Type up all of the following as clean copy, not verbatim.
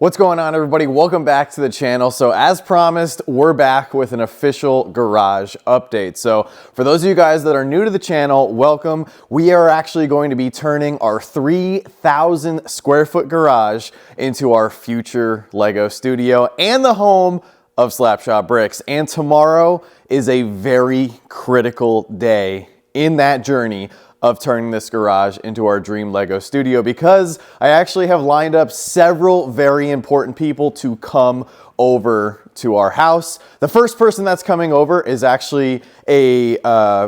What's going on, everybody? Welcome back to the channel. So as promised, we're back with an official garage update. So for those of you guys that are new to the channel, welcome. We are actually going to be turning our 3,000 square foot garage into our future Lego studio and the home of SlapShotBricks. And tomorrow is a very critical day in that journey of turning this garage into our dream Lego studio, because I actually have lined up several very important people to come over to our house. The first person that's coming over is actually a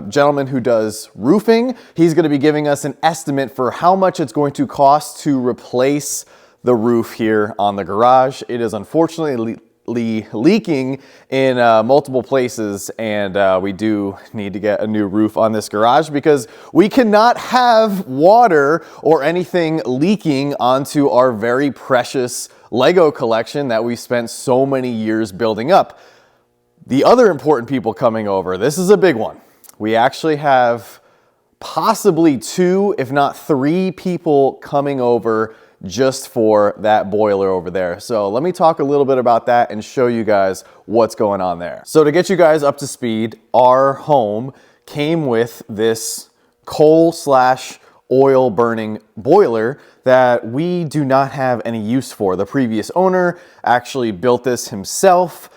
gentleman who does roofing. He's going to be giving us an estimate for how much it's going to cost to replace the roof here on the garage. It is unfortunately leaking in multiple places, and we do need to get a new roof on this garage because we cannot have water or anything leaking onto our very precious Lego collection that we spent so many years building up. The other important people coming over, this is a big one. We actually have possibly 2, if not 3 people coming over just for that boiler over there. So let me talk a little bit about that and show you guys what's going on there. So to get you guys up to speed, our home came with this coal/oil burning boiler that we do not have any use for. The previous owner actually built this himself.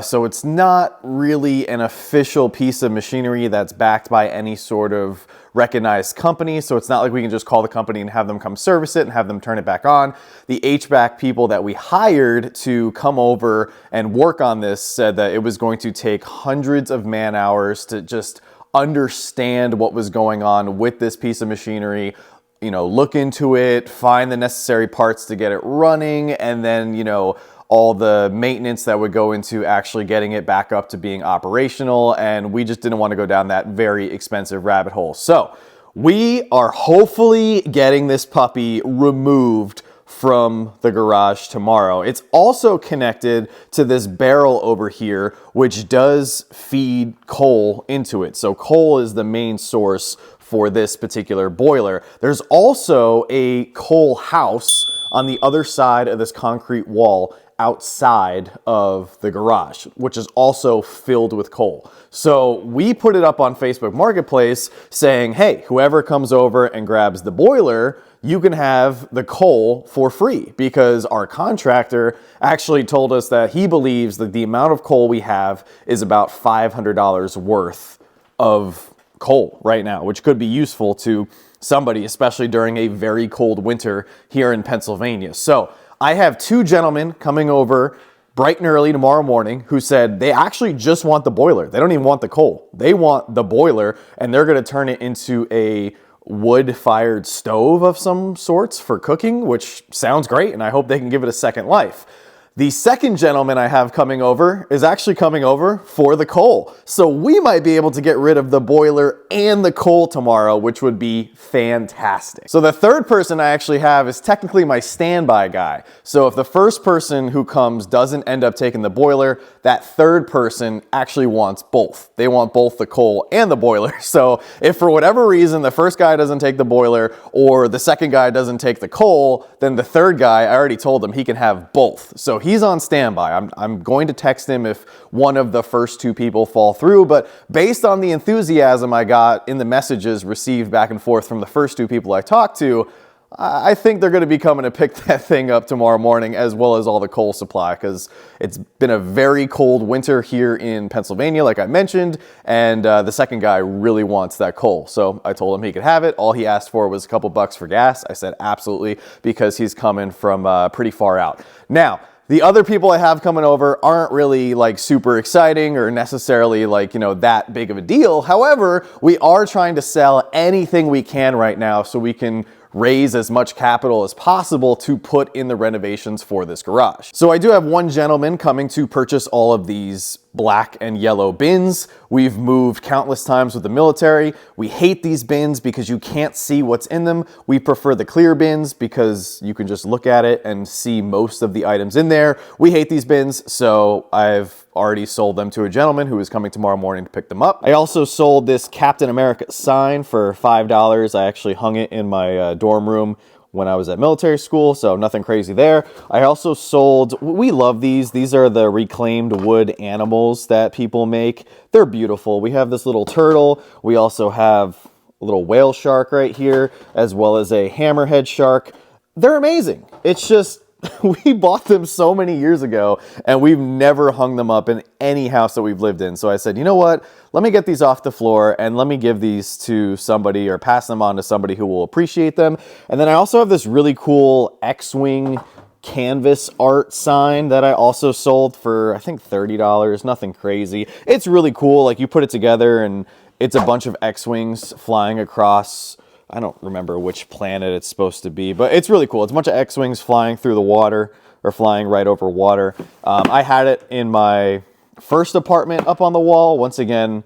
So it's not really an official piece of machinery that's backed by any sort of recognized company. So it's not like we can just call the company and have them come service it and have them turn it back on. The HVAC people that we hired to come over and work on this said that it was going to take hundreds of man hours to just understand what was going on with this piece of machinery, you know, look into it, find the necessary parts to get it running, and then, you know, all the maintenance that would go into actually getting it back up to being operational. And we just didn't want to go down that very expensive rabbit hole. So we are hopefully getting this puppy removed from the garage tomorrow. It's also connected to this barrel over here, which does feed coal into it. So coal is the main source for this particular boiler. There's also a coal house on the other side of this concrete wall outside of the garage, which is also filled with coal. So we put it up on Facebook Marketplace saying, hey, whoever comes over and grabs the boiler, you can have the coal for free, because our contractor actually told us that he believes that the amount of coal we have is about $500 worth of coal right now, which could be useful to somebody, especially during a very cold winter here in Pennsylvania. So I have 2 gentlemen coming over bright and early tomorrow morning who said they actually just want the boiler. They don't even want the coal. They want the boiler, and they're going to turn it into a wood-fired stove of some sorts for cooking, which sounds great, and I hope they can give it a second life. The second gentleman I have coming over is actually coming over for the coal. So we might be able to get rid of the boiler and the coal tomorrow, which would be fantastic. So the third person I actually have is technically my standby guy. So if the first person who comes doesn't end up taking the boiler, that third person actually wants both. They want both the coal and the boiler. So if for whatever reason the first guy doesn't take the boiler or the second guy doesn't take the coal, then the third guy, I already told him he can have both. So he's on standby. I'm going to text him if one of the first 2 people fall through, but based on the enthusiasm I got in the messages received back and forth from the first 2 people I talked to, I think they're going to be coming to pick that thing up tomorrow morning, as well as all the coal supply, because it's been a very cold winter here in Pennsylvania, like I mentioned, and the second guy really wants that coal. So I told him he could have it. All he asked for was a couple bucks for gas. I said absolutely, because he's coming from pretty far out. Now, the other people I have coming over aren't really like super exciting or necessarily like, you know, that big of a deal. However, we are trying to sell anything we can right now so we can raise as much capital as possible to put in the renovations for this garage. So I do have 1 gentleman coming to purchase all of these black and yellow bins. We've moved countless times with the military. We hate these bins because you can't see what's in them. We prefer the clear bins because you can just look at it and see most of the items in there. We hate these bins, so I've already sold them to a gentleman who is coming tomorrow morning to pick them up. I also sold this Captain America sign for $5. I actually hung it in my dorm room when I was at military school, so nothing crazy there. I also sold, we love these. These are the reclaimed wood animals that people make. They're beautiful. We have this little turtle. We also have a little whale shark right here, as well as a hammerhead shark. They're amazing. It's just, we bought them so many years ago and we've never hung them up in any house that we've lived in. So I said, you know what? Let me get these off the floor and let me give these to somebody or pass them on to somebody who will appreciate them. And then I also have this really cool X-Wing canvas art sign that I also sold for, I think, $30. Nothing crazy. It's really cool. Like, you put it together and it's a bunch of X-Wings flying across, I don't remember which planet it's supposed to be, but it's really cool. It's a bunch of X-Wings flying through the water, or flying right over water. I had it in my first apartment up on the wall. Once again,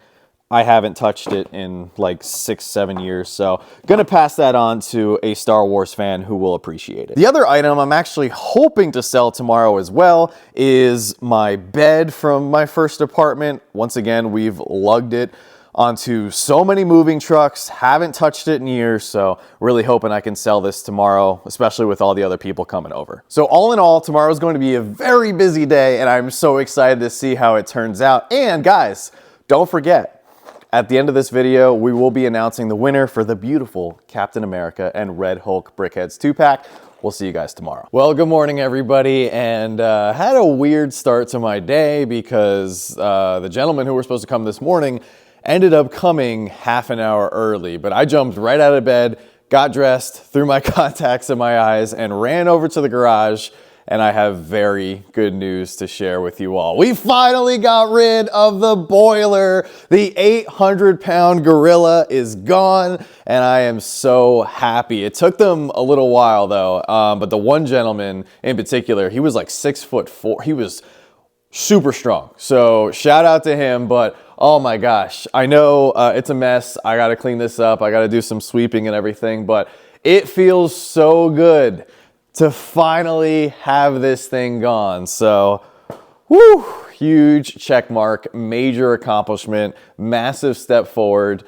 I haven't touched it in like 6-7 years, so gonna pass that on to a Star Wars fan who will appreciate it. The other item I'm actually hoping to sell tomorrow as well is my bed from my first apartment. Once again, we've lugged it onto so many moving trucks, haven't touched it in years, so really hoping I can sell this tomorrow, especially with all the other people coming over. So all in all, tomorrow's going to be a very busy day, and I'm so excited to see how it turns out. And guys, don't forget, at the end of this video, we will be announcing the winner for the beautiful Captain America and Red Hulk Brickheads 2-pack. We'll see you guys tomorrow. Well, good morning, everybody, and had a weird start to my day because the gentleman who were supposed to come this morning ended up coming half an hour early, but I jumped right out of bed, got dressed, threw my contacts in my eyes, and ran over to the garage, and I have very good news to share with you all. We finally got rid of the boiler. The 800-pound gorilla is gone, and I am so happy. It took them a little while, though, but the one gentleman in particular, he was like 6'4". He was super strong, so shout out to him. But oh my gosh, I know it's a mess. I gotta clean this up. I gotta do some sweeping and everything, but it feels so good to finally have this thing gone. So, whoo, huge check mark, major accomplishment, massive step forward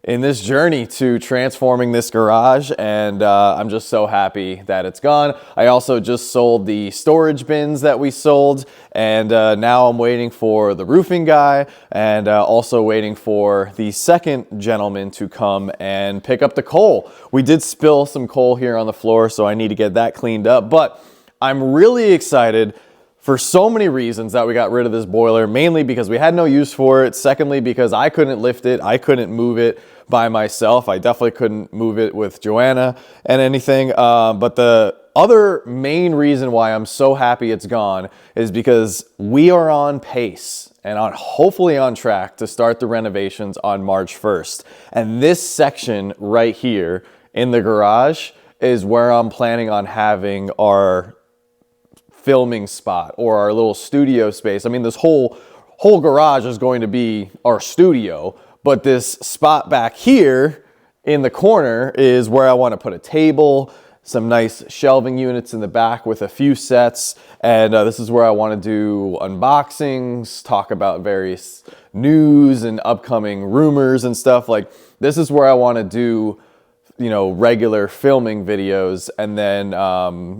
in this journey to transforming this garage, and I'm just so happy that it's gone. I also just sold the storage bins that we sold, and now I'm waiting for the roofing guy, and also waiting for the second gentleman to come and pick up the coal. We did spill some coal here on the floor, so I need to get that cleaned up, but I'm really excited for so many reasons that we got rid of this boiler, mainly because we had no use for it. Secondly, because I couldn't lift it, I couldn't move it by myself. I definitely couldn't move it with Joanna and anything. But the other main reason why I'm so happy it's gone is because we are on pace and hopefully on track to start the renovations on March 1st. And this section right here in the garage is where I'm planning on having our filming spot or our little studio space. I mean, this whole garage is going to be our studio, but this spot back here in the corner is where I want to put a table, some nice shelving units in the back with a few sets, and this is where I want to do unboxings, talk about various news and upcoming rumors and stuff. Like, this is where I want to do, you know, regular filming videos, and then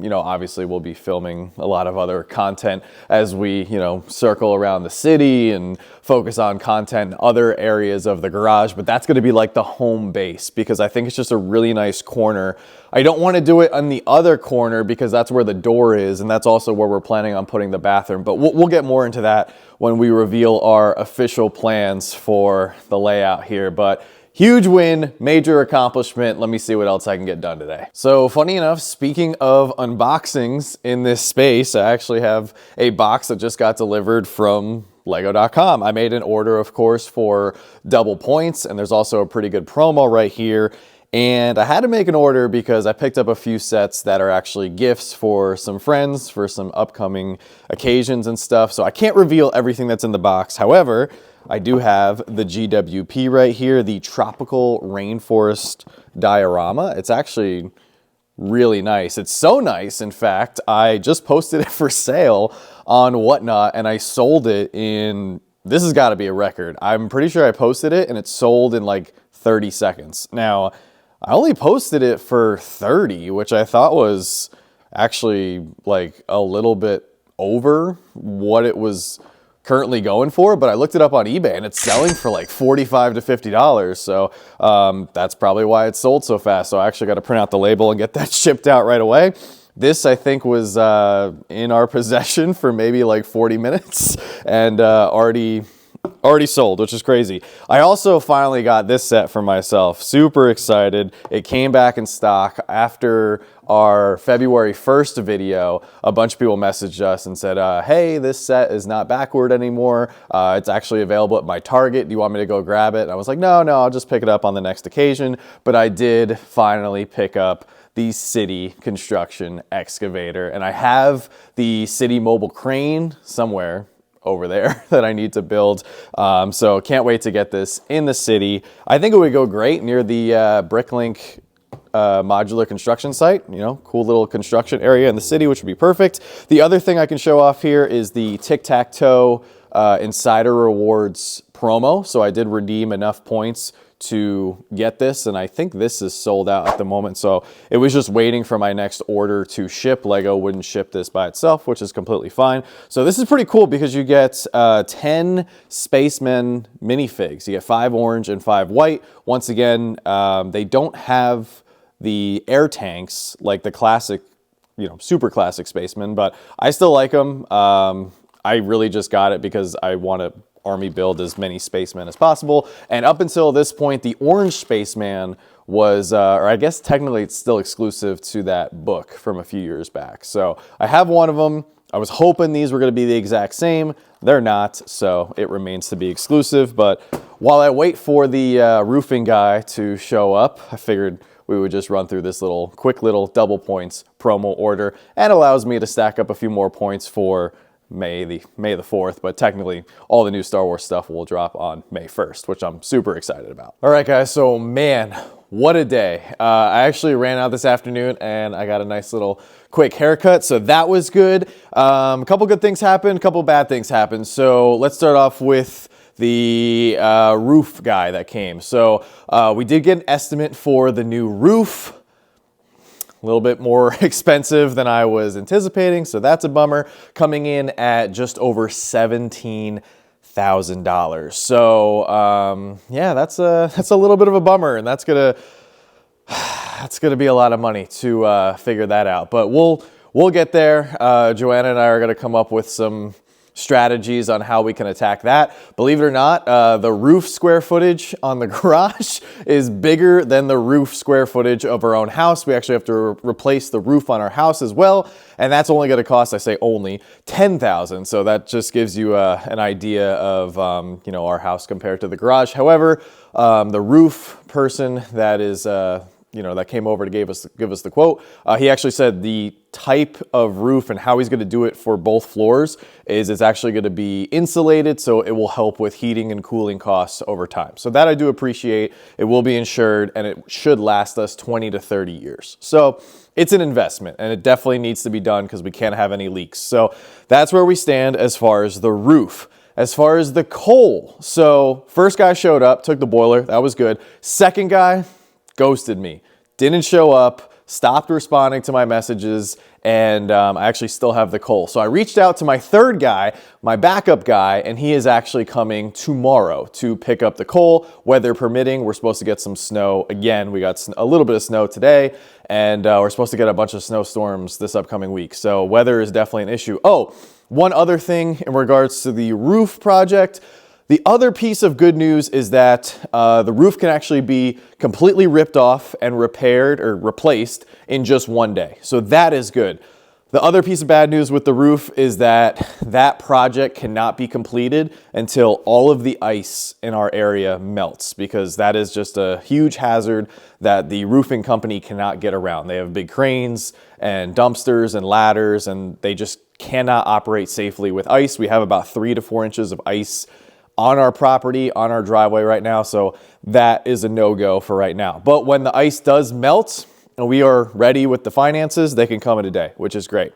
you know, obviously we'll be filming a lot of other content as we, you know, circle around the city and focus on content in other areas of the garage. But that's going to be like the home base, because I think it's just a really nice corner. I don't want to do it on the other corner because that's where the door is, and that's also where we're planning on putting the bathroom, but we'll get more into that when we reveal our official plans for the layout here. But huge win, major accomplishment. Let me see what else I can get done today. So funny enough, speaking of unboxings in this space, I actually have a box that just got delivered from Lego.com. I made an order, of course, for double points, and there's also a pretty good promo right here. And I had to make an order because I picked up a few sets that are actually gifts for some friends for some upcoming occasions and stuff. So I can't reveal everything that's in the box. However, I do have the GWP right here, the Tropical Rainforest Diorama. It's actually really nice. It's so nice, in fact, I just posted it for sale on Whatnot, and I sold it in, this has got to be a record. I'm pretty sure I posted it and it sold in like 30 seconds. Now, I only posted it for 30, which I thought was actually like a little bit over what it was currently going for, but I looked it up on eBay and it's selling for like $45 to $50. So that's probably why it sold so fast. So I actually got to print out the label and get that shipped out right away. This, I think, was in our possession for maybe like 40 minutes and already sold, which is crazy. I also finally got this set for myself. Super excited. It came back in stock after our February 1st video. A bunch of people messaged us and said, hey, this set is not backward anymore. It's actually available at my Target. Do you want me to go grab it? And I was like, no, I'll just pick it up on the next occasion. But I did finally pick up the City Construction excavator, and I have the City mobile crane somewhere over there that I need to build. So can't wait to get this in the city. I think it would go great near the Bricklink modular construction site. You know, cool little construction area in the city, which would be perfect. The other thing I can show off here is the tic-tac-toe insider rewards promo. So I did redeem enough points to get this, and I think this is sold out at the moment. So it was just waiting for my next order to ship. Lego wouldn't ship this by itself, which is completely fine. So this is pretty cool because you get 10 Spacemen minifigs. You get 5 orange and 5 white. Once again, they don't have the air tanks like the classic, you know, super classic Spacemen, but I still like them. I really just got it because I want to army build as many spacemen as possible. And up until this point, the orange spaceman was, or I guess technically it's still exclusive to that book from a few years back. So I have one of them. I was hoping these were going to be the exact same. They're not, so it remains to be exclusive. But while I wait for the roofing guy to show up, I figured we would just run through this quick little double points promo order, and allows me to stack up a few more points for May the 4th, but technically all the new Star Wars stuff will drop on May 1st, which I'm super excited about. All right, guys, so man, what a day. I actually ran out this afternoon and I got a nice little quick haircut, so that was good. A couple good things happened, a couple bad things happened. So let's start off with the roof guy that came. So we did get an estimate for the new roof. A little bit more expensive than I was anticipating, so that's a bummer. Coming in at just over $17,000. So yeah, that's a little bit of a bummer, and that's gonna be a lot of money to figure that out. But we'll get there. Joanna and I are gonna come up with some strategies on how we can attack that. Believe it or not, the roof square footage on the garage is bigger than the roof square footage of our own house. We actually have to replace the roof on our house as well, and that's only going to cost, I say only, $10,000. So that just gives you an idea of you know, our house compared to the garage. However, the roof person that is you know, that came over to give us the quote, he actually said the type of roof and how he's going to do it for both floors is it's actually going to be insulated, so it will help with heating and cooling costs over time. So that I do appreciate. It will be insured and it should last us 20 to 30 years. So it's an investment and it definitely needs to be done because we can't have any leaks. So that's where we stand as far as the roof. As far as the coal, so first guy showed up, took the boiler, that was good. Second guy ghosted me, didn't show up, stopped responding to my messages, and I actually still have the coal. So I reached out to my third guy, my backup guy, and he is actually coming tomorrow to pick up the coal, weather permitting. We're supposed to get some snow again. We got a little bit of snow today, and we're supposed to get a bunch of snowstorms this upcoming week. So weather is definitely an issue. Oh, one other thing in regards to the roof project. The other piece of good news is that the roof can actually be completely ripped off and repaired or replaced in just one day. So that is good. The other piece of bad news with the roof is that that project cannot be completed until all of the ice in our area melts, because that is just a huge hazard that the roofing company cannot get around. They have big cranes and dumpsters and ladders, and they just cannot operate safely with ice. We have about 3 to 4 inches of ice on our property, on our driveway right now. So that is a no-go for right now. But when the ice does melt and we are ready with the finances, they can come in a day, which is great.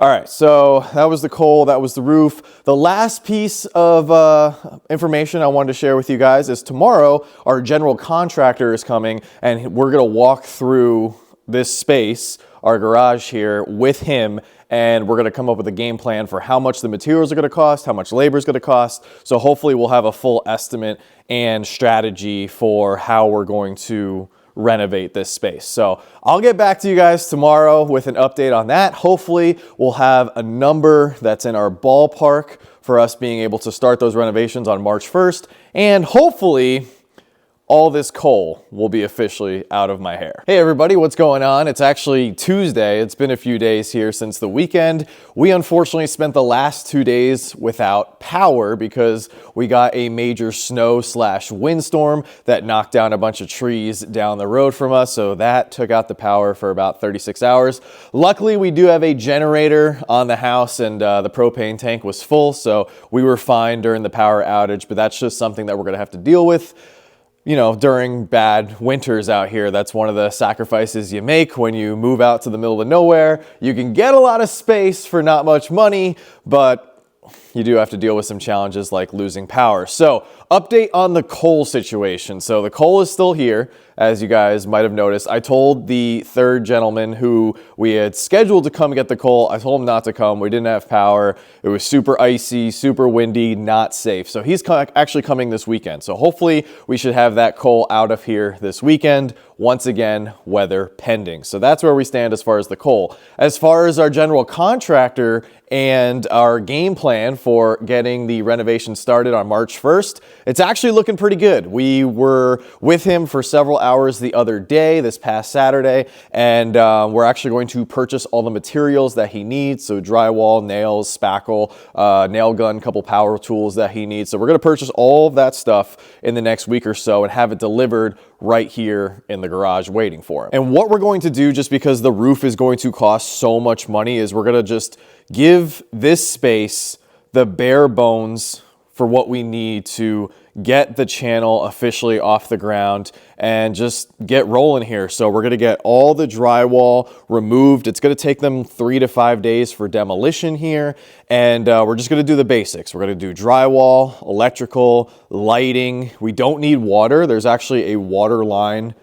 All right, so that was the coal, that was the roof. The last piece of information I wanted to share with you guys is tomorrow our general contractor is coming and we're gonna walk through this space, our garage here, with him, and we're gonna come up with a game plan for how much the materials are gonna cost, how much labor is gonna cost. So hopefully we'll have a full estimate and strategy for how we're going to renovate this space. So I'll get back to you guys tomorrow with an update on that. Hopefully we'll have a number that's in our ballpark for us being able to start those renovations on March 1st. And hopefully all this coal will be officially out of my hair. Hey everybody, what's going on? It's actually Tuesday. It's been a few days here since the weekend. We unfortunately spent the last 2 days without power because we got a major snow/windstorm that knocked down a bunch of trees down the road from us. So that took out the power for about 36 hours. Luckily, we do have a generator on the house and the propane tank was full. So we were fine during the power outage, but that's just something that we're gonna have to deal with. You know, during bad winters out here. That's one of the sacrifices you make when you move out to the middle of nowhere. You can get a lot of space for not much money, but you do have to deal with some challenges like losing power. So, update on the coal situation. So the coal is still here, as you guys might have noticed. I told the third gentleman who we had scheduled to come get the coal, I told him not to come. We didn't have power. It was super icy, super windy, not safe. So he's actually coming this weekend. So hopefully we should have that coal out of here this weekend. Once again, weather pending. So that's where we stand as far as the coal. As far as our general contractor and our game plan for getting the renovation started on March 1st, it's actually looking pretty good. We were with him for several hours the other day, this past Saturday, and we're actually going to purchase all the materials that he needs. So drywall, nails, spackle, nail gun, couple power tools that he needs. So we're gonna purchase all of that stuff in the next week or so and have it delivered right here in the garage waiting for him. And what we're going to do, just because the roof is going to cost so much money, is we're gonna just give this space the bare bones for what we need to get the channel officially off the ground and just get rolling here. So we're gonna get all the drywall removed. It's gonna take them 3 to 5 days for demolition here. And we're just gonna do the basics. We're gonna do drywall, electrical, lighting. We don't need water. There's actually a water line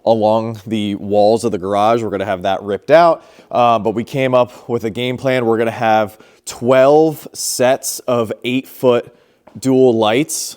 along the walls of the garage. We're gonna have that ripped out. But we came up with a game plan. We're gonna have 12 sets of 8-foot dual lights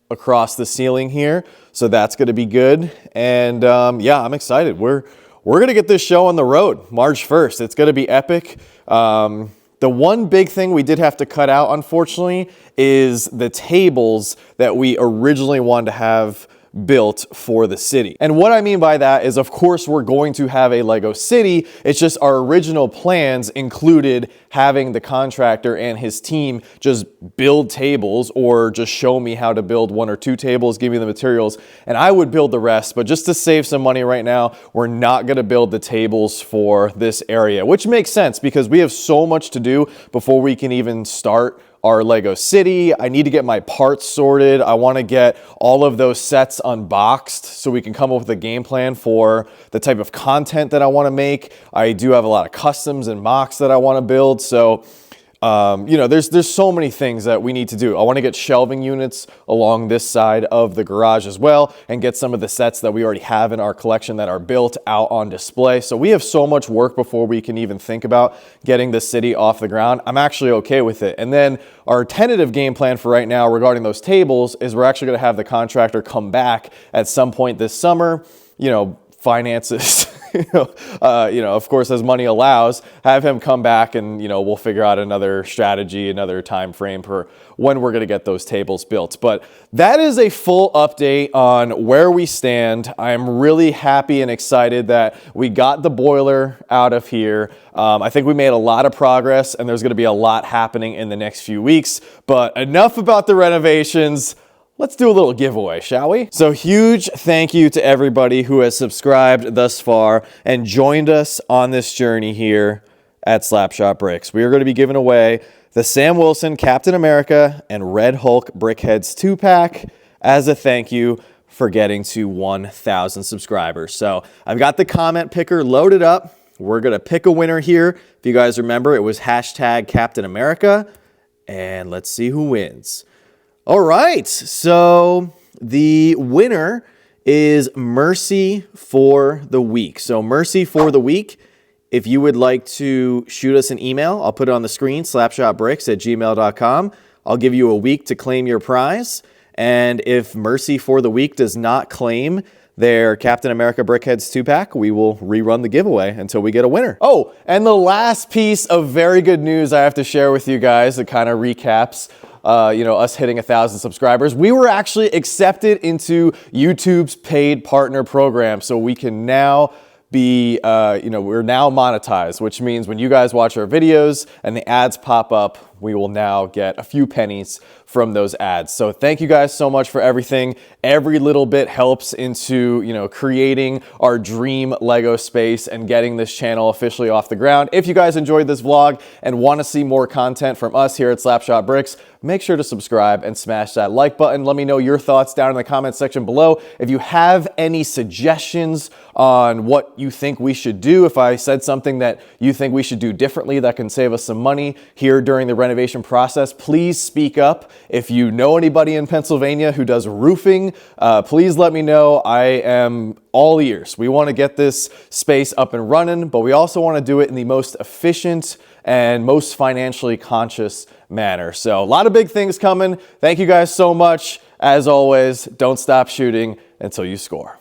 across the ceiling here. So that's gonna be good. And yeah, I'm excited. We're gonna get this show on the road March 1st. It's gonna be epic. The one big thing we did have to cut out, unfortunately, is the tables that we originally wanted to have built for the city. And what I mean by that is, of course, we're going to have a Lego city. It's just our original plans included having the contractor and his team just build tables or just show me how to build 1 or 2 tables, give me the materials, and I would build the rest. But just to save some money right now, we're not gonna build the tables for this area, which makes sense because we have so much to do before we can even start our Lego city. I need to get my parts sorted. I want to get all of those sets unboxed so we can come up with a game plan for the type of content that I want to make. I do have a lot of customs and mocks that I want to build. So you know, there's so many things that we need to do. I want to get shelving units along this side of the garage as well and get some of the sets that we already have in our collection that are built out on display. So we have so much work before we can even think about getting the city off the ground. I'm actually okay with it. And then our tentative game plan for right now regarding those tables is we're actually going to have the contractor come back at some point this summer, you know, finances, of course, as money allows, have him come back and, you know, we'll figure out another strategy, another time frame for when we're going to get those tables built. But that is a full update on where we stand. I'm really happy and excited that we got the boiler out of here. I think we made a lot of progress and there's going to be a lot happening in the next few weeks. But enough about the renovations. Let's do a little giveaway, shall we? So huge thank you to everybody who has subscribed thus far and joined us on this journey here at SlapShotBricks. We are going to be giving away the Sam Wilson Captain America and Red Hulk Brickheads 2-pack as a thank you for getting to 1,000 subscribers. So I've got the comment picker loaded up. we're gonna pick a winner here. If you guys remember, it was hashtag Captain America, and let's see who wins. All right, so the winner is Mercy for the Week. So Mercy for the Week, if you would like to shoot us an email, I'll put it on the screen, slapshotbricks@gmail.com. I'll give you a week to claim your prize. And if Mercy for the Week does not claim their Captain America Brickheads 2-pack, we will rerun the giveaway until we get a winner. Oh, and the last piece of very good news I have to share with you guys that kind of recaps us hitting 1,000 subscribers. We were actually accepted into YouTube's paid partner program, so we can now be, we're now monetized, which means when you guys watch our videos and the ads pop up, we will now get a few pennies from those ads. So thank you guys so much for everything. Every little bit helps into, creating our dream Lego space and getting this channel officially off the ground. If you guys enjoyed this vlog and want to see more content from us here at SlapShotBricks, make sure to subscribe and smash that like button. Let me know your thoughts down in the comment section below. If you have any suggestions on what you think we should do, if I said something that you think we should do differently that can save us some money here during the renovation process, please speak up. If you know anybody in Pennsylvania who does roofing, please let me know. I am all ears. We want to get this space up and running, but we also want to do it in the most efficient and most financially conscious manner. So a lot of big things coming. Thank you guys so much. As always, don't stop shooting until you score.